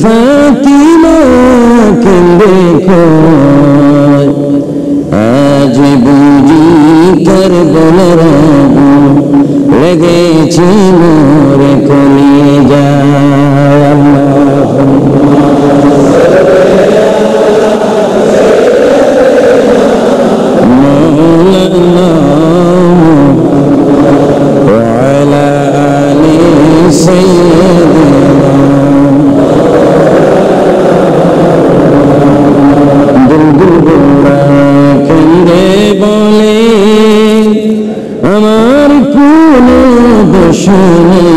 ফাতিমা কেঁদে কয় আজ বুঝি কারবালার আগুন লেগেছে মোর কলিজায়। আল্লাহুম্মা ওয়া আলা আলি সাইয়্যিদিনা দুলদুলরা কেঁদে বলে আমার কোনো দোষ নেই,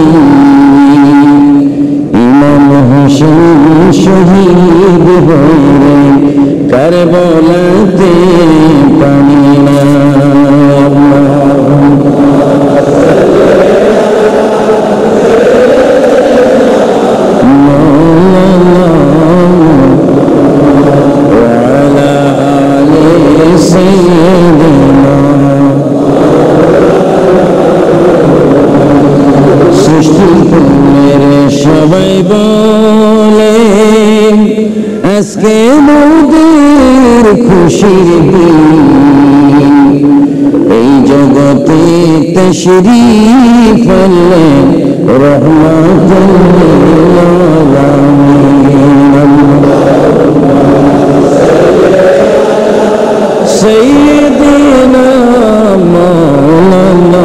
ইমাম হোসেন শহীদ হলেন কারবালাতে পানি না। সবাই বলে আজকে মোদের খুশির দিন, এই জগতে তাশরীফ আনলেন রহমাতুল লিল আলামিন। সাইয়্যিদিনা মাওলানা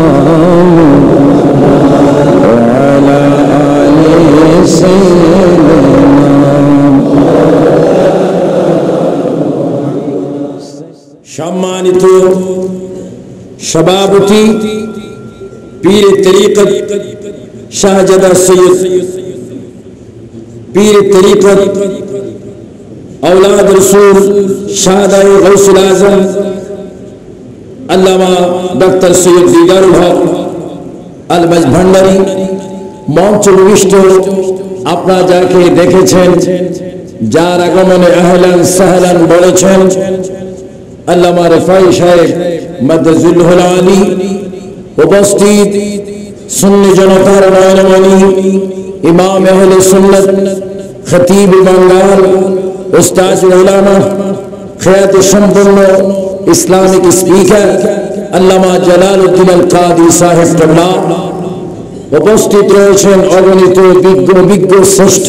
সম্মানিত সভাপতি পীর তরিকত শাহজাদা সৈয়দ পীর তরিকত औलाद रसूल शाहदाए गौसुल आजम अल्लामा डॉक्टर सैयद दीदारुल हक আল ভান্ডারী মঞ্চ উপবিষ্ট আপনারা যাকে দেখেছেন, যার আগমনে আহলান সাহলান বলেছেন আল্লামা রিফাই সাহেব মাদ্দাজুল আলী, উপস্থিত সুন্নি জনতার নয়নমণি ইমাম আহলে সুন্নাত খতিব বাঙ্গাল উস্তাদ উলামা খিয়াত সম্পন্ন ইসলামিক স্পিকার আল্লামা জালালউদ্দিন আল কাদি সাহেব কেবলা, উপস্থিত রয়েছেন অগণিত বিজ্ঞ শ্রেষ্ঠ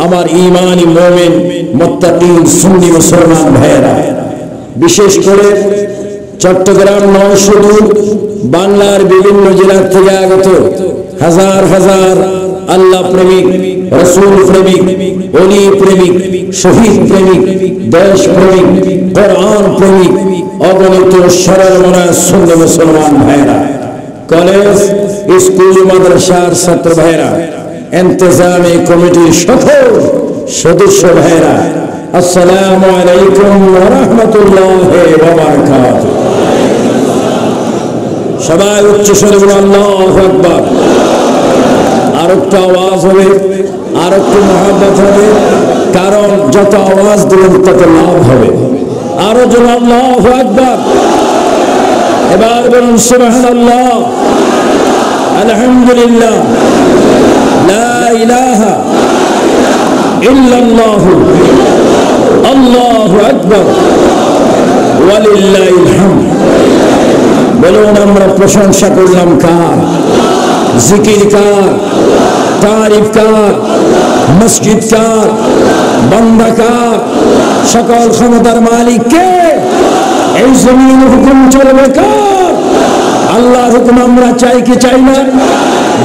আমার ঈমানি মুমিন মুত্তাকিন সুন্নি মুসলমান ভাইয়েরা, বিশেষ করে চট্টগ্রাম নয় শুধু বাংলার বিভিন্ন জেলা থেকে আগত হাজার হাজার আল্লাহ প্রেমিক, রসুল প্রেমিক, ওলি প্রেমিক, শহীদ প্রেমিক, দেশ প্রেমিক, কোরআন প্রেমিক, অগণিত সরল মনা সুন্নি মুসলমান ভাইয়েরা, কলেজ স্কুল মাদ্রাসার ছাত্র ভাইয়েরা, ইন্তজামী কমিটির সকল সদস্য ভাইয়েরা, আসসালামু আলাইকুম ওয়া রাহমাতুল্লাহি ওয়া বারাকাতুহু। সবাই উচ্চ স্বরে বলুন আল্লাহু আকবার। আর একটু আওয়াজ হবে, আর একটু মহব্বত হবে, কারণ যত আওয়াজ দিবেন তত লাভ হবে। আরো জোরে আল্লাহু আকবার। এবার বলুন সুবহানাল্লাহ, আলহামদুলিল্লাহ, লা ইলাহা ইল্লাল্লাহ, আল্লাহু আকবার, ওয়ালিল্লাহিল হামদ। বলুন আমরা প্রশংসা করলাম কার, জিকির কার, তারিফ কার, মসজিদ কার, বান্দা কার, সকল ক্ষমতার মালিক কে? এই জমিনের হুকুম চলবে কার? আল্লাহর হুকুম আমরা চাই কি চাই না?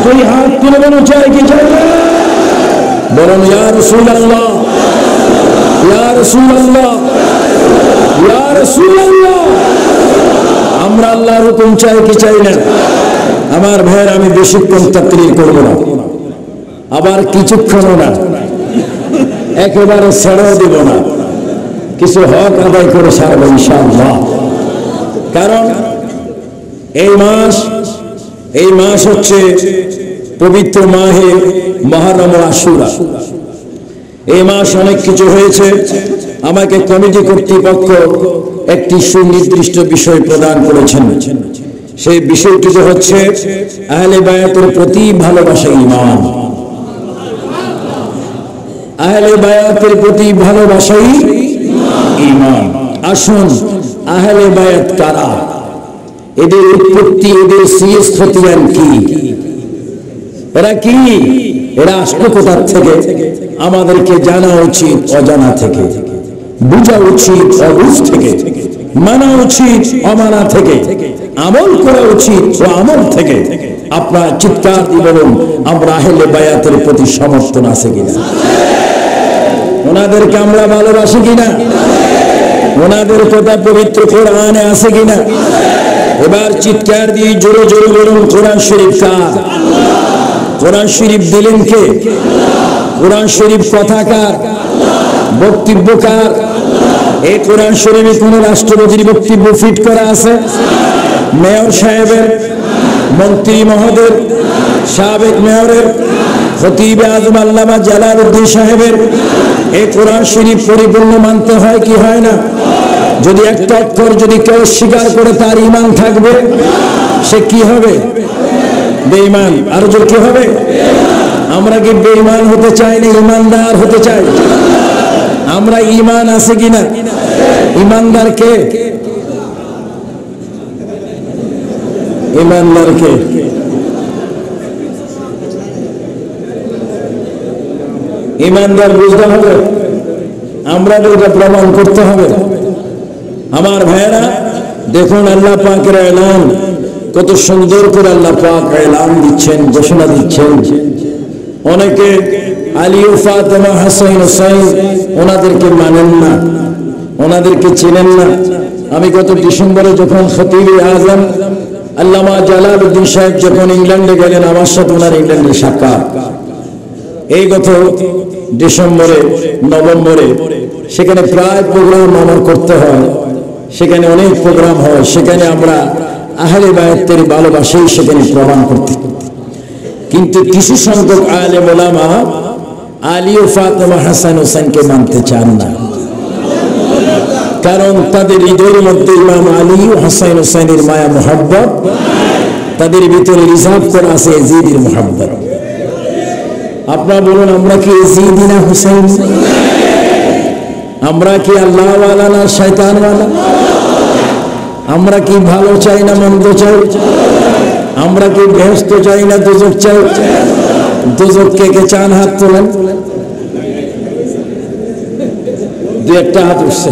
দুই হাত তুলে বলুন চাই কি চাই না? বলুন ইয়া রাসূলুল্লাহ, ইয়া রাসূলুল্লাহ, ইয়া রাসূলুল্লাহ। আমরা আল্লাহর হুকুম চাই কি চাই না? আমার ভাইয়ের, আমি বেশিক্ষণ তাকরীর করব না, আবার কিছুক্ষণও না, একেবারে ছেড়েও দিব না, কিছু হক আদায় করে সারব ইনশাআল্লাহ। কারণ এই মাস হচ্ছে পবিত্র মাহে মুহররম ও আশুরা। এই মাস অনেক কিছু হয়েছে। আমাকে কমিটি কর্তৃপক্ষ একটি সুনির্দিষ্ট বিষয় প্রদান করেছেন। সেই বিষয়টি হচ্ছে আহলে বায়াতের প্রতি ভালোবাসা ঈমান। আহলে বায়াতের প্রতি ভালোবাসাই ঈমান। আসুন, আহলে বায়াত কারা, এদের উৎপত্তি, এদের শ্রেষ্ঠত্ব কি, এরা কি, এরা আসলো কোথা থেকে? আমাদেরকে জানা উচিত অজানা থেকে, বুঝা উচিত অবুঝ থেকে, মানা উচিত অমানা থেকে, আমল করা উচিত ও আমল থেকে। আপনার চিৎকার দিয়ে বলুন, আমরা আহলে বায়াতের প্রতি সমর্থন আছে কিনা? ওনাদেরকে আমরা ভালোবাসি কিনা? ওনাদের কথা পবিত্র কোরআনে আছে কিনা? এবার চিৎকার দিয়ে জোরে জোরে বলুন, কোরআন শরীফ কার? কোরআন শরীফ দিলেন কে? কোরআন শরীফ কথাকার, বক্তব্য কার? এই কোরআন শরীফে কোন রাষ্ট্রপতির বক্তব্য ফিট করা আছে? মেয়র সাহেবের, মন্ত্রী মহোদয়ের, সাবেক মেয়রের, খতিব আজম আল্লামা জালালউদ্দিন সাহেবের এই কোরআন শরীফ পরিপূর্ণ মানতে হয় কি হয় না? যদি একটা অক্ষর যদি কেউ স্বীকার করে তার ঈমান থাকবে, সে কি হবে? বেঈমান। আর জোর কি হবে? আমরা কি বেঈমান হতে চাই না ঈমানদার হতে চাই? আমরা ঈমান আছে কিনা? ঈমানদার কে? ঈমানদার কে? ঈমানদার বুঝতে হবে, আমরা এটা প্রমাণ করতে হবে। আমার ভাইয়েরা দেখুন, আল্লাহ পাকের এলান কত সুন্দর করে আল্লাহ পাক এলান দিচ্ছেন, ঘোষণা দিচ্ছেন। অনেকে আলী ও ফাতেমা, হাসান হুসাইন ওনাদেরকে মানেন না, ওনাদেরকে চেনেন না। আমি গত ডিসেম্বরে যখন খতিব আজম আল্লামা জালালউদ্দিন সাহেব যখন ইংল্যান্ডে গেলেন, আমার সাথে ওনার ইংল্যান্ডে সাক্ষাৎ। এই গত ডিসেম্বরে, নভেম্বরে সেখানে প্রায় প্রোগ্রাম আমার করতে হয়, সেখানে অনেক প্রোগ্রাম হয়, সেখানে আমরা আহলে বায়াতের ভালোবাসাই সেখানে প্রমাণ করতে। কিন্তু কিছু সংখ্যক আলেম ওলামা আলী ও ফাতেমা, হাসান হোসেনকে মানতে চান না, কারণ তাদের হৃদয়ের মধ্যে ইমাম আলী ও হাসান হোসেনের মায়া মোহাব্বত, তাদের ভিতরে রিজার্ভ করা আছে ইয়াজিদের মোহাব্বত। আপনারা বলুন, আমরা কি ইয়াজিদি না হুসাইন? আমরা কি আল্লাহ ওয়ালা না শয়তান ওয়ালা? আমরা কি ভালো চাই না মন্দ চাই? আমরা কি বেহেশত চাই না দোজখ চাই? দোজখ কে কে চান? হাত তোলেন। দু একটা হাত উঠছে।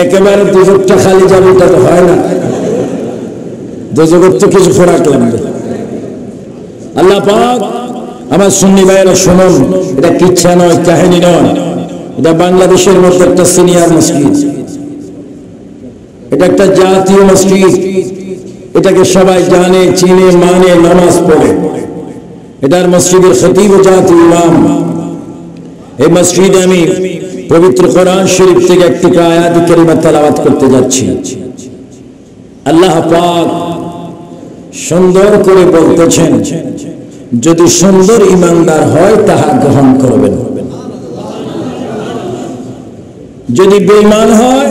একেবারে দোজখটা খালি যাবে এটা তো হয় না, দোজখের তো কিছু খোরাক লাগবে। আল্লাহ পাক আমার সুন্নি ভাইয়েরা শুনুন, এটা কিচ্ছা নয়, কাহিনী নয়, এটা বাংলাদেশের মধ্যে একটা সিনিয়র মসজিদ, এটা একটা জাতীয় মসজিদ, এটাকে সবাই জানে, চিনে, মানে, নামাজ পড়ে। এটার মসজিদের খতিব জাতীয় ইমাম। এই মসজিদে আমি পবিত্র কোরআন শরীফ থেকে একটি আয়াত কারিমা তেলাওয়াত করতে যাচ্ছি। আল্লাহ পাক সুন্দর করে বলতেছেন, যদি সুন্দর ইমানদার হয় তাহা গ্রহণ করবেন, যদি বেঈমান হয়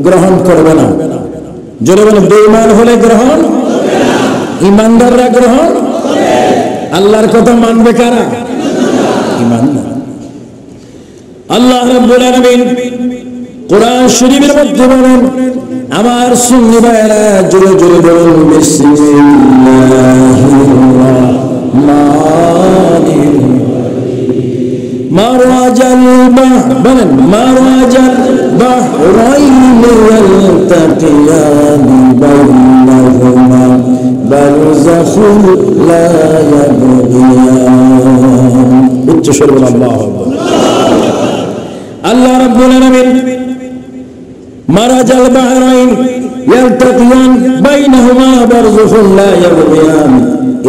গ্রহণ করবে না। যদি বলে বেঈমান হলে গ্রহণ, ইমানদাররা গ্রহণ। আল্লাহর কথা মানবে কারা? ইমানদার। আল্লাহ রাব্বুল আলামিন কোরআন শরীফের মধ্যে বলেন, আমার সুন্নি ভাইরা জোরে জোরে বলুন, বিসমিল্লাহির রাহমানির মারাজাল বাহর, বলেন মারাজাল বাহরাইন ইয়ালতাকিয়ান বাইনাহুমা বারযাখুন লা ইয়াবগিয়ান। উচ্চ স্বরে বলুন আল্লাহু আকবার। আল্লাহ রাব্বুল আলামিন মারাজাল বাহরাইন ইয়ালতাকিয়ান বাইনাহুমা বারযাখুন লা ইয়াবগিয়ান,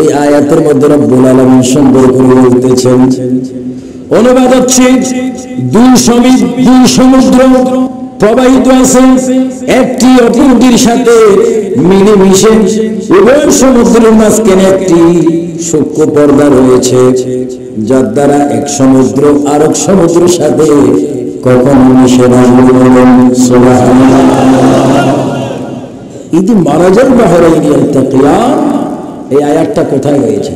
এই আয়াতের মধ্যে রব্বুল আলামিন সুন্দর করে বলতেছেন, অনুবাদ হচ্ছে দুই সমুদ্র প্রবাহিত আছে, একটি অপরটির সাথে মিলেমিশে, উভয় সমুদ্রের মাঝখানে একটি সূক্ষ্ম পর্দা রয়েছে, যার দ্বারা এক সমুদ্র আরেক সমুদ্রের সাথে কখনো মিশে না। সুবহানাল্লাহ। ইদি মারাজাল বাহরাইন ইয়ালতাকিয়ান, এই আয়াতটা কোথায় রয়েছে?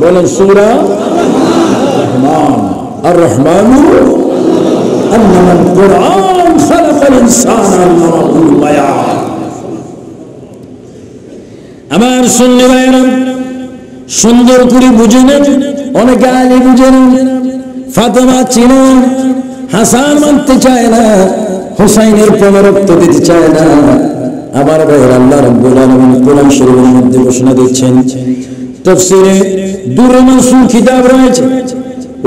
বলেন সূরা রহমান। আর রহমানু আল্লামাল কুরআন খালাকাল ইনসানা আল্লামাহুল বায়ান। আমার সুন্নি ভাইরা সুন্দর করে বুঝে নেন, অনেকে আলী বুঝে নেন, ফাতেমা চিনেন, হাসান মানতে চায় না, হুসাইনের পুনরুক্ত দিতে চায় না। আবার ভাইয়ের আল্লাহ রাব্বুল আলামিন কোরআন শরীফের মধ্যে ঘোষণা দিচ্ছেন, তাফসীরে দুরুল মানসুর কিতাব রয়েছে,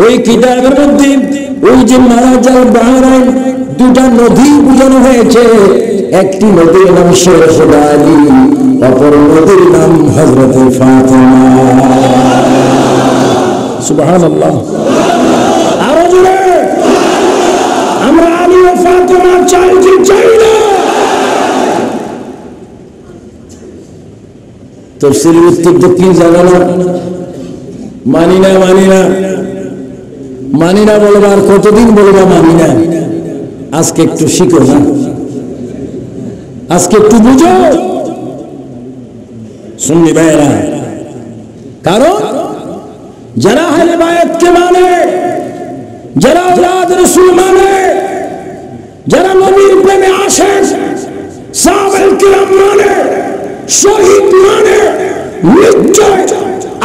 ওই কিতাবের মধ্যে ওই যে মারাজাল বাহরাইন দুটা নদী বোঝানো হয়েছে। একটি নদীর নাম শেখ আলী, অপর নদীর নাম হযরত ফাতেমা। সুবহানাল্লাহ। আরো জোরে আমরা আলী ও ফাতেমা চাই কি চাই না? তাফসীরের উত্তর তো কি জানো না? মানি না মানি না মানি না বলবা, আর কতদিন বলবা মানি না? আজকে একটু শিখো না, আজকে একটু বুঝো সুন্নি ভাইরা। কারণ যারা আহলে বায়াতকে মানে, যারা আওলাদ রাসূল মানে, যারা নবীর প্রেমে আসেন, সাহাবায়ে কিরাম মানে, শহীদ মানে, নিশ্চয়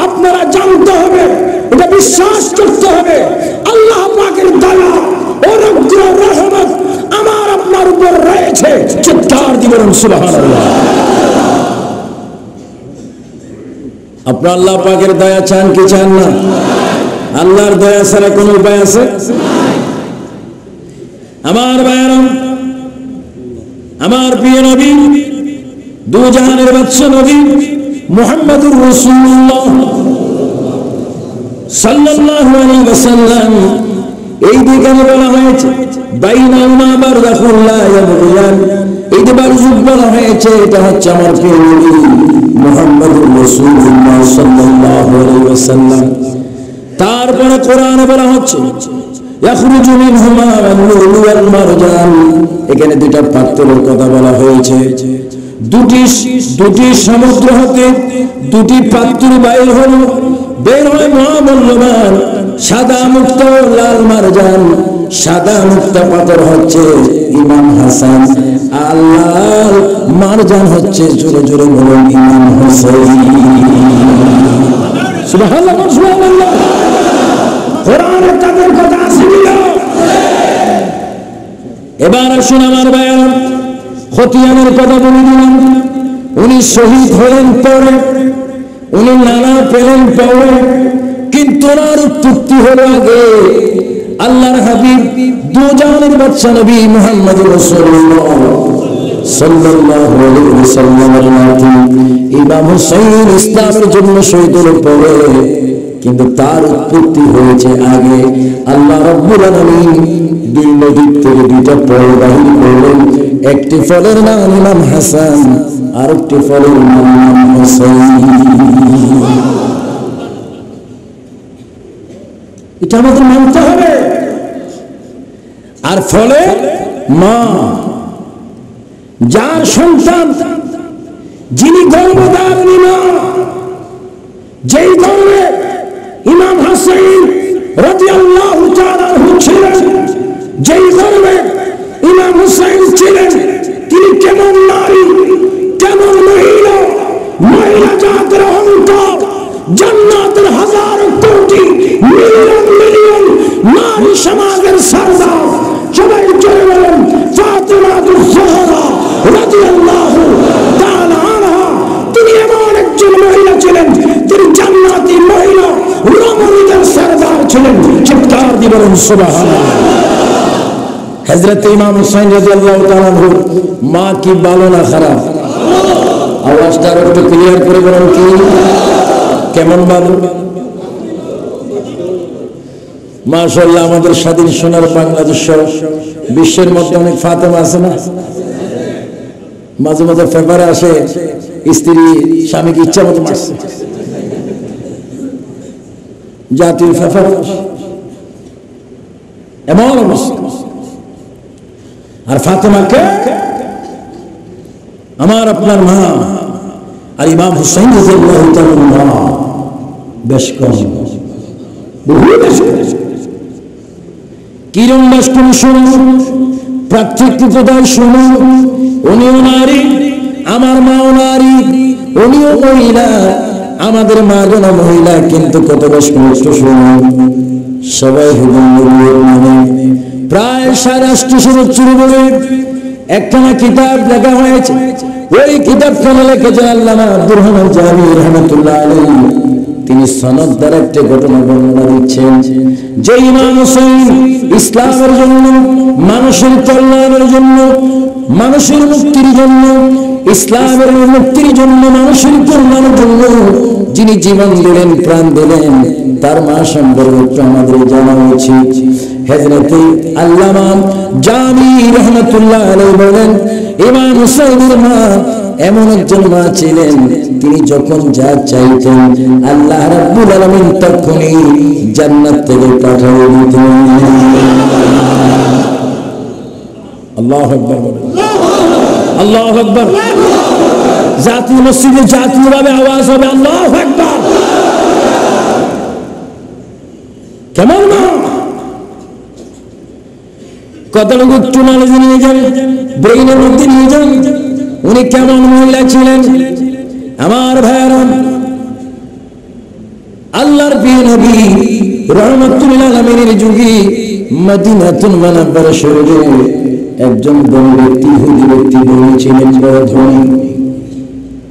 আপনারা জানতে হবে, এটা বিশ্বাস করতে হবে, আল্লাহ পাকের দয়া, অনুগ্রহ, রহমত আমার আপনার উপর রয়েছে। চিৎকার দিয়ে বলুন সুবহানাল্লাহ। আপনার আল্লাহ পাকের দয়া চান কি চান না? আল্লাহর দয়া ছাড়া কোন উপায় আছে? আমার ভাইয়েরা, আমার প্রিয় নবী, দু জাহানের বাদশা নবী মুহাম্মদুর রাসূলুল্লাহ সাল্লাল্লাহু আলাইহি ওয়াসাল্লাম, এই দিকে বলা হয়েছে বাইনাহুমা বারযাখুন লা ইয়াবগিয়ান, এই যে বারযুগ বলা হয়েছে, এটা হচ্ছে আমার প্রিয় নবী মুহাম্মদুর রাসূলুল্লাহ সাল্লাল্লাহু আলাইহি ওয়াসাল্লাম। তারপরে কোরআনে বলা হচ্ছে ইয়াখরুজু মিনহুমা আন-নুরু ওয়াল মারজান, এখানে দুটো পাত্রের কথা বলা হয়েছে। দুটি সমুদ্র হতে দুটি পাত্র বাইর হলো, বের হয় মহামূল্যবান সাদা মুক্ত লাল মারজান। সাদা মুক্ত পাথর হচ্ছে ইমাম হাসান, আর লাল মারজান হচ্ছে জোরে জোরে বলুন ইমাম হুসাইন। সুবহানাল্লাহ সুবহানাল্লাহ। কোরআনে তাদের কথা আছে কিনা? এবার আসুন আমার ভাইয়েরা, খতিয়ানের কথা বলে দিলাম। উনি শহীদ হলেন পরে, উনি নানা পেলেন পরে, কিন্তু ওনার উৎপত্তি হলো আগে। আল্লাহর হাবিব দু জাহানের বাদশা নবী মুহাম্মদুর রাসূলুল্লাহ সাল্লাল্লাহু আলাইহি ওয়াসাল্লামের নাতি ইমাম হুসাইন ইসলামের জন্য শহীদ হলো পরে, কিন্তু তার উৎপত্তি হয়েছে আগে। আল্লাহ রাব্বুল আলামিন দুই নদীর থেকে দুইটা ফল বাহির করলেন, একটি ফলের নাম ইমাম হাসান, আর একটি ফলের নাম ইমাম হুসাইন। এটা আমাদের মানতে হবে। আর ফলে মা, যার সন্তান, যিনি গর্ভধারিণী মা, যেই গর্ভে ইমাম হাসান রাদিয়াল্লাহু তাআলা ছিলেন, যেই গর্ভে ইমাম হুসাইন ছিলেন, তিনি কেমন নারী, কেমন মহিলা, মহিলা জাতের অহংকার, জান্নাতের হাজার কোটি মিলিয়ন মিলিয়ন নারী সমাজের সরদার, সবাই জয় বলেন ফাতিমাতুজ জোহরা রাদিয়াল্লাহু তাআলা আনহা। তিনি এমন একজন মহিলা ছিলেন, তিনি জান্নাতি মহিলা, রমণীদের সরদার ছিলেন। চিৎকার দিয়ে বলেন সুবহানাল্লাহ। হযরত ইমাম হুসাইন রাদিয়াল্লাহু তাআলা আনহুর মা কি ভালো না খারাপ? আওয়াজটা একটু ক্লিয়ার করে বলুন, কি কেমন ভালো? মাশাআল্লাহ, আমাদের স্বাধীন সোনার বাংলাদেশ বিশ্বের মধ্যে অনেক ফাতেমা আছে না? মাঝে মাঝে পেপারে আসে স্ত্রী স্বামীকে ইচ্ছা মতো মারছে, জাতীয় পেপার এমন অবস্থা। আর ফাতেমাকে আমার আপনার মা, আর ইমাম হুসাইন রাদিয়াল্লাহু তাআলা বেশ কম, বহু বেশ কম। কিরম বেশ কম শুনুন, প্রাকৃতিকতায় শুনুন। উনিও নারী, আমার মাও নারী, উনিও মহিলা, আমাদের মা গোনা মহিলা, কিন্তু কত বেশ কষ্ট শুনুন। সবাই মানে প্রায় 850 বছর বলে একখানা কিতাব লেখা হয়েছে। ওই কিতাবখানা লিখেছেন আল্লামা আব্দুর রহমান জামি রহমাতুল্লাহ আলাইহি। তিনি সনদ দ্বারা একটা ঘটনা বর্ণনা দিচ্ছেন যে ইমাম হুসাইন ইসলামের জন্য, মানুষের কল্যাণের জন্য, মানুষের মুক্তির জন্য, ইসলামের মুক্তির জন্য, মানুষের কল্যাণের জন্য যিনি জীবন দিলেন, প্রাণ দিলেন, তার মা সম্পর্কে আমাদের জানা উচিত। হযরতে আল্লামা জামি রহমাতুল্লাহ আলাইহি বলেন, ইমাম হুসাইনের মা এমন একজন মা ছিলেন, তিনি যখন যা চাইতেন আল্লাহ রাব্বুল আলামিন তখনই জান্নাত থেকে পাঠিয়ে দিতেন। আল্লাহু আকবার, আল্লাহু আকবার। জাতীয় মসজিদে জাতীয়ভাবে আওয়াজ হবে আল্লাহু আকবার। কেমন মা? কতটুকু একটু নলেজে নিয়ে যান, ব্রেইনের মধ্যে নিয়ে যান। উনি কেমন মহিলা ছিলেন আমার ভাইয়েরা? আল্লাহর প্রিয় নবী রাহমাতুল লিল আলামিনের যুগে মদিনাতুল মুনাওয়ারা শহরে একজন বড় ব্যক্তি, ইহুদি ব্যক্তি ধনী ছিলেন,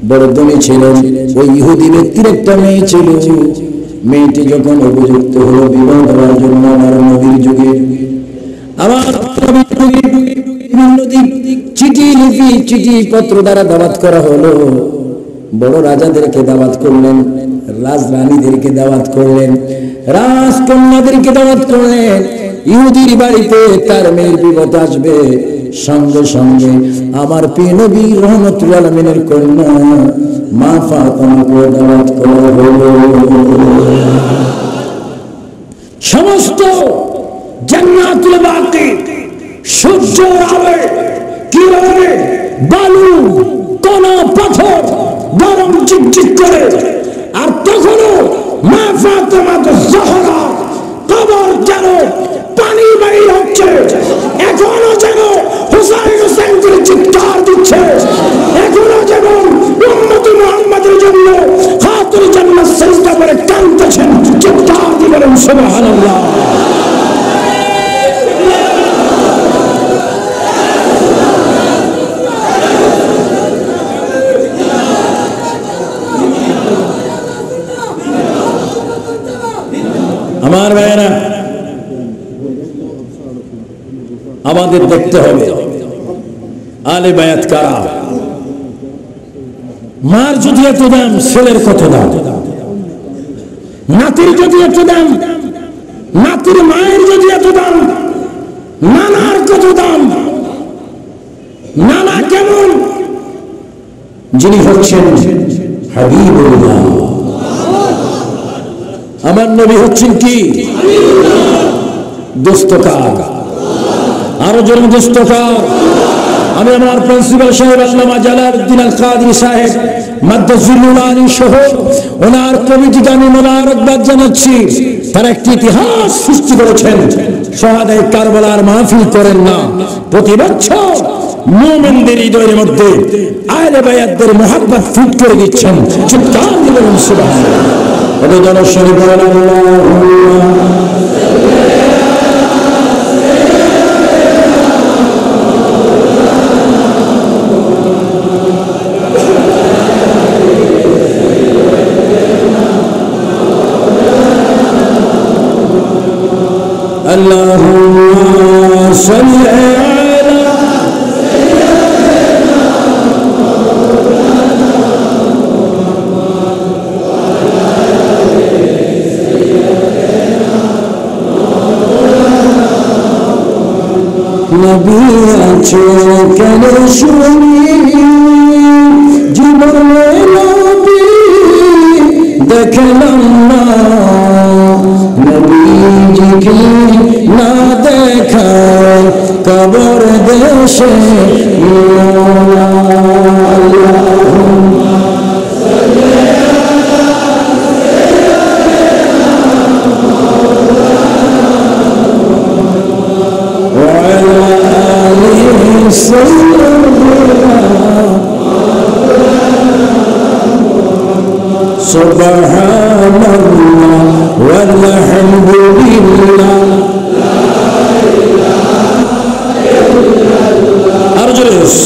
বড় ধনী ছিলেন। ওই ইহুদি ব্যক্তির একটা মেয়ে ছিল। মেয়েটি যখন উপযুক্ত হলো বিবাহ দেওয়ার জন্য আমার নবীর যুগে, আমার বিভিন্ন চিঠি লিপি, চিঠি পত্র দ্বারা দাওয়াত করা হলো। বড় রাজাদেরকে দাওয়াত করলেন, রাজরানীদেরকে দাওয়াত করলেন, রাজকন্যাদেরকে দাওয়াত করলেন। ইহুদির বাড়িতে তার মেয়ের বিপদ আসবে, সঙ্গে সঙ্গে আমার প্রিয় নবী রাহমাতুল আলামিনের কন্যা মা ফাতেমাকে দাওয়াত করা হলো। সমস্ত জান্নাতুল বাকি, সূর্যের আলো, কিরণে, বালু, কণা, পাথর গরম চিকচিক করে। আর তখনও মা ফাতেমা জাহরা কবর যেন পানি বাইর হচ্ছে, এখনো যেন হুসাইন হুসাইন করে চিৎকার দিচ্ছে, এখনো যেমন উম্মত মুহাম্মাদের জন্য খাতুন জান্নাত সিজদা করে কাঁদতেছেন, চিৎকার দিয়ে বলেন সুবহানাল্লাহ। আমার ভাইয়েরা, আমাদের দেখতে হবে আলে বায়াত কারা। মার যদি এত দাম, ছেলের কত দাম? নাতির যদি এত দাম, নাতির মায়ের যদি এত দাম, নানার কত দাম? নানা কেমন? যিনি হচ্ছেন হাবিবুল্লাহ, আমার নবী হচ্ছেন কি? দোস্তকার। আরো জন্য দোস্তকার। আমি আমার প্রিন্সিপাল সাহেব আল্লামা জালালউদ্দিন আল কাদরি সাহেব মাদ্দাজিল্লুল আলী সহ ওনার কমিটিকে আমি মোবারকবাদ জানাচ্ছি। তারা একটি ইতিহাস সৃষ্টি করেছেন। শাহাদায়ে কারবালার মাহফিল করেন না, প্রতি বছর মুমিনদের হৃদয়ের মধ্যে আহলে বায়াতদের মুহাব্বত ফিট করে দিচ্ছেন। চিৎকার দিয়ে বলুন সুবহানাল্লাহ। ওদের জন্য শরীফ বলেন আল্লাহুম্মা সাল্লি নবী আছো কেন শুনি জীবনে নবী দেখলাম না, নবীজিকে না দেখায় কবর দেশে।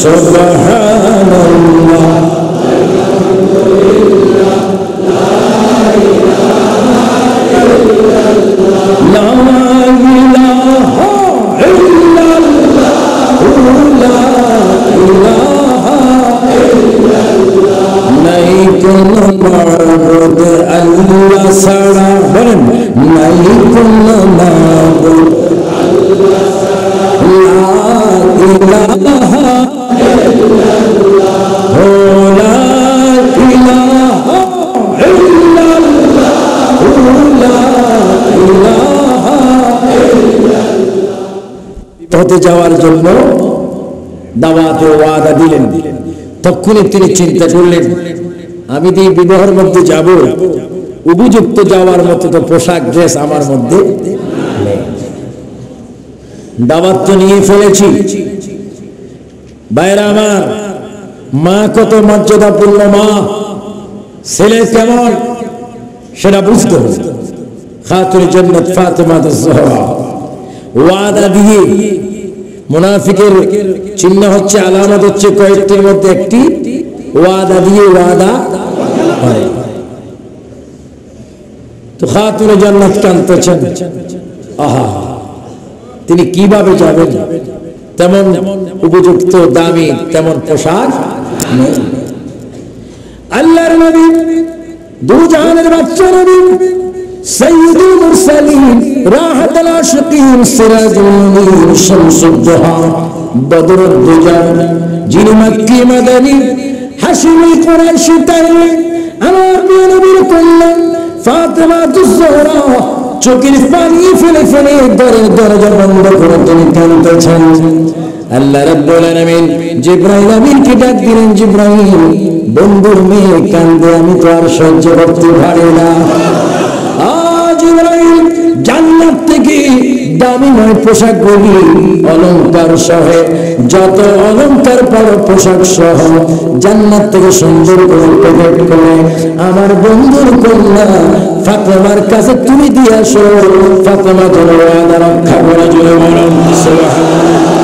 সুবহানাল্লাহ। লা ইলাহা ইল্লাল্লাহ, লা ইলাহা ইল্লাল্লাহ, নাই কোনো মাবুদ আল্লাহ ছাড়া, বলেন নাই কোনো মাবুদ আল্লাহ ছাড়া, লা ইলাহা ইল্লাল্লাহ, লা ইলাহা ইল্লাল্লাহ, লা ইলাহা ইল্লাল্লাহ। হতে যাওয়ার জন্য দাওয়াত ও ওয়াদা দিলেন। তখনই তিনি চিন্তা করলেন, আমি তো এই বিবাহের মধ্যে যাব, উপযুক্ত যাওয়ার মতো তো পোশাক ড্রেস আমার মধ্যে নেই। দাওয়াত তো নিয়ে ফেলেছি, বাইরে আমার মা কত মর্যাদাপূর্ণ মা, ছেলে কেমন সেটা বুঝতে হবে। খাতুনে জান্নাত ফাতেমা আয-জোহরা ওয়াদা দিয়ে, মুনাফিকের চিহ্ন হচ্ছে, আলামত হচ্ছে কয়েকটির মধ্যে একটি, ওয়াদা দিয়ে ওয়াদা হয়। তো খাতুনে জান্নাত কাঁদতেছেন, আহা তিনি কিভাবে যাবেন, তেমন উপযুক্ত দামি তেমন পোশাক নেই। আল্লাহর নবী, দু জাহানের বাদশা নবী, সাইয়্যিদুল মুরসালিন, রাহাতুল আশিকিন, সিরাজুল মুনির, শামসুদ দুহা, বদরুদ দুজা, যিনি মক্কি মাদানী হাশিমি কুরাইশি তাইমি, আমার প্রিয় নবীর কন্যা ফাতেমা আয-জোহরা চোখের পানি ফেলে ফেলে দরজা বন্ধ করে তিনি কাঁদতেছেন। আল্লাহ রাব্বুল আলামিন জিবরাইল আমিনকে ডাক দিলেন, জিবরাইল বন্ধুর মেয়ে কান্দে, আমি তো আর সহ্য করতে পারি না। জিবরাইল জান্নাত থেকে দামি নয় পোশাকগুলি অলংকার সহ, যত অলংকার পারো পোশাক সহ জান্নাত থেকে সুন্দর করে প্যাকেট করে আমার বন্ধুর কন্যা ফাতেমার কাছে তুমি দিয়ে আসো, ফাতেমা যেন ওয়াদা রক্ষা করার জন্য বলুন সুবহানাল্লাহ।